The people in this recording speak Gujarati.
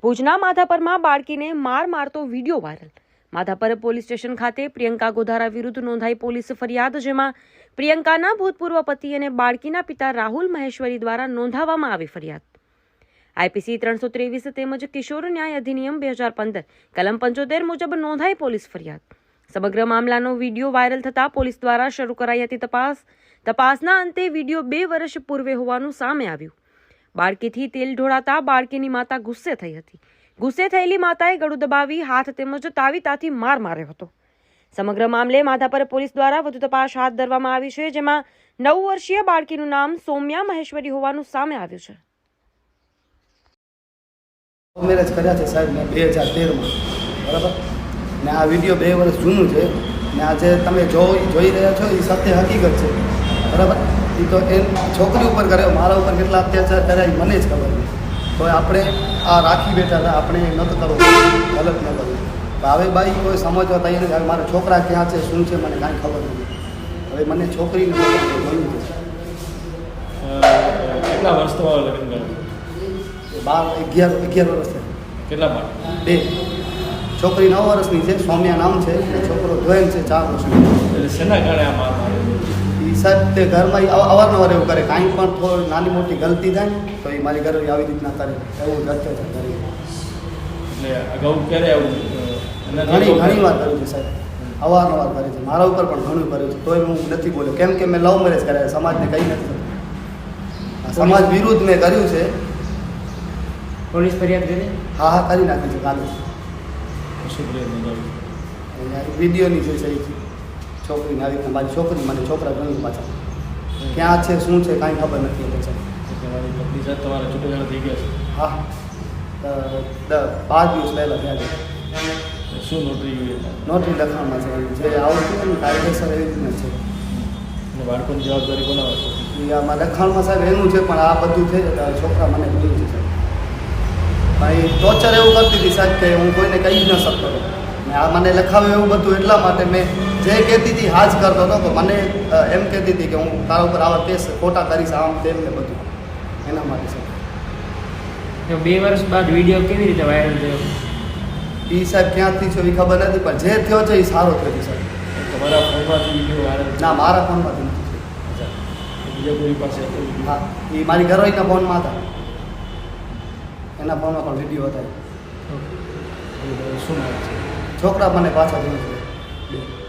ભુજના માધાપરમાં બાળકીને માર મારતો video viral. Madhapar police station ખાતે પ્રિયંકા ગોધારા વિરુદ્ધ નોંધાઈ પોલીસ ફરિયાદ, જેમાં પ્રિયંકાના ભૂતપૂર્વ પતિ અને બાળકીના પિતા રાહુલ મહેશ્વરી દ્વારા નોંધાવવામાં આવી ફરિયાદ। આઈપીસી 323 તેમજ કિશોર ન્યાય અધિનિયમ 2015 કલમ 75 મુજબ નોંધાઈ પોલીસ ફરિયાદ। સમગ્ર મામલાનો વિડીયો વાયરલ થતાં પોલીસ દ્વારા શરૂ કરાઈ હતી તપાસ। તપાસના અંતે વિડીયો 2 વર્ષ પૂર્વે હોવાનું સામે આવ્યું। બાળકીથી તેલ ઢોળાતા બાળકીની માતા ગુસ્સે થઈ હતી। ગુસ્સે થયેલી માતાએ ગળું દબાવી હાથ તેમજ તાવીતાથી માર માર્યો હતો। સમગ્ર મામલે માધાપર પોલીસ દ્વારા વધુ તપાસ હાથ ધરવામાં આવી છે, જેમાં 9 વર્ષીય બાળકીનું નામ સૌમ્યા મહેશ્વરી હોવાનું સામે આવ્યું છે। મેરેજ કર્યા છે સાહેબ મેં 2013માં, બરાબર ને આ વિડીયો 2 વર્ષ જૂનું છે ને આજે તમે જોઈ રહ્યા છો એ સત્ય હકીકત છે, બરાબર। એ તો એ છોકરી ઉપર કર્યો, મારા ઉપર કેટલા અત્યાચાર કર્યા એ મને જ ખબર નથી। તો આપણે આ રાખી બેઠા હતા, આપણે નહોતું કરવું, ગલત ન કરવું। હવે ભાઈ કોઈ સમજવા તૈયાર નથી। મારા છોકરા ક્યાં છે, શું છે, મને કાંઈ ખબર નથી। હવે મને છોકરીને જોયું છે। કેટલા વર્ષ તમારા લગ્ન કર્યા? 11 વર્ષ થયા। કેટલા બાર? 2। છોકરી 9 વર્ષની છે, સૌમ્યા નામ છે, અને છોકરો જોઈન છે 4 વર્ષનો। એટલે શેના કારણે આ માર માર્યો? એ સાહેબ તે ઘરમાં અવારનવાર એવું કરે, કાંઈ પણ થોડી નાની મોટી ગલતી થાય ને તો એ મારી ઘરે આવી રીતના કરે, એવું અત્યાચાર કરે। એટલે અગાઉ ક્યારે આવું ઘણી વાર કર્યું છે સાહેબ, અવારનવાર કરે છે, મારા ઉપર પણ ઘણું કર્યું છે, તોય હું નથી બોલ્યો, કેમ કે મેં લવ મેરેજ કર્યા, સમાજને કંઈ નથી થતું, સમાજ વિરુદ્ધ મેં કર્યું છે। પોલીસ ફરિયાદ કરી? હા કરી નાખી છે કાલે। શું ફરિયાદ નોંધાવી? વિડીયોની જે છે એ છોકરીને આવી રીતના મારી છોકરી મને છોકરા ગણ્યું પાછા, ક્યાં છે શું છે કાંઈ ખબર નથી એટલે છે। તમારી પત્ની સાથે તમારા છૂટાછેડા થઈ ગયા છે? હા 5 દિવસ પહેલાં થયા છે। શું નોટરી લખાણમાં છે, જે આવડતું હોય ને કાયદેસર એવી રીતના છે। અને બાળકોની જવાબદારી કોના પાસે? એ આમાં લખાણમાં સાહેબ એનું છે, પણ આ બધું થઈ જતા છોકરા મને જોયું છે સાહેબ। ભાઈ ટોર્ચર એવું કરતી હતી સાહેબ કે હું કોઈને કહી જ ન શકતો હતો, ને આ મને લખાવ્યું એવું બધું એટલા માટે મેં જે કહેતી હતી હાજ કરતો હતો, તો મને એમ કહેતી હતી કે હું તારા ઉપર આવા કેસ ખોટા કરીશ, આમ તેમ ને બધું, એના માટે છે। તો 2 વર્ષ બાદ વિડીયો કેવી રીતે વાયરલ થયો? એ સાહેબ ક્યાંથી છે એ ખબર નથી, પણ જે થયો છે એ સારો થયો છે સાહેબ। તમારા ફોનમાંથી વિડીયો વાયરલ? ના, મારા ફોનમાંથી નથી થયો। અચ્છા, બીજા કોઈ પાસે? હા, એ મારી ઘરવાળીના ફોનમાં હતા, એના ફોનમાં પણ વિડીયો હતા। શું નામ છે? છોકરા મને પાછા જોયું છે 2।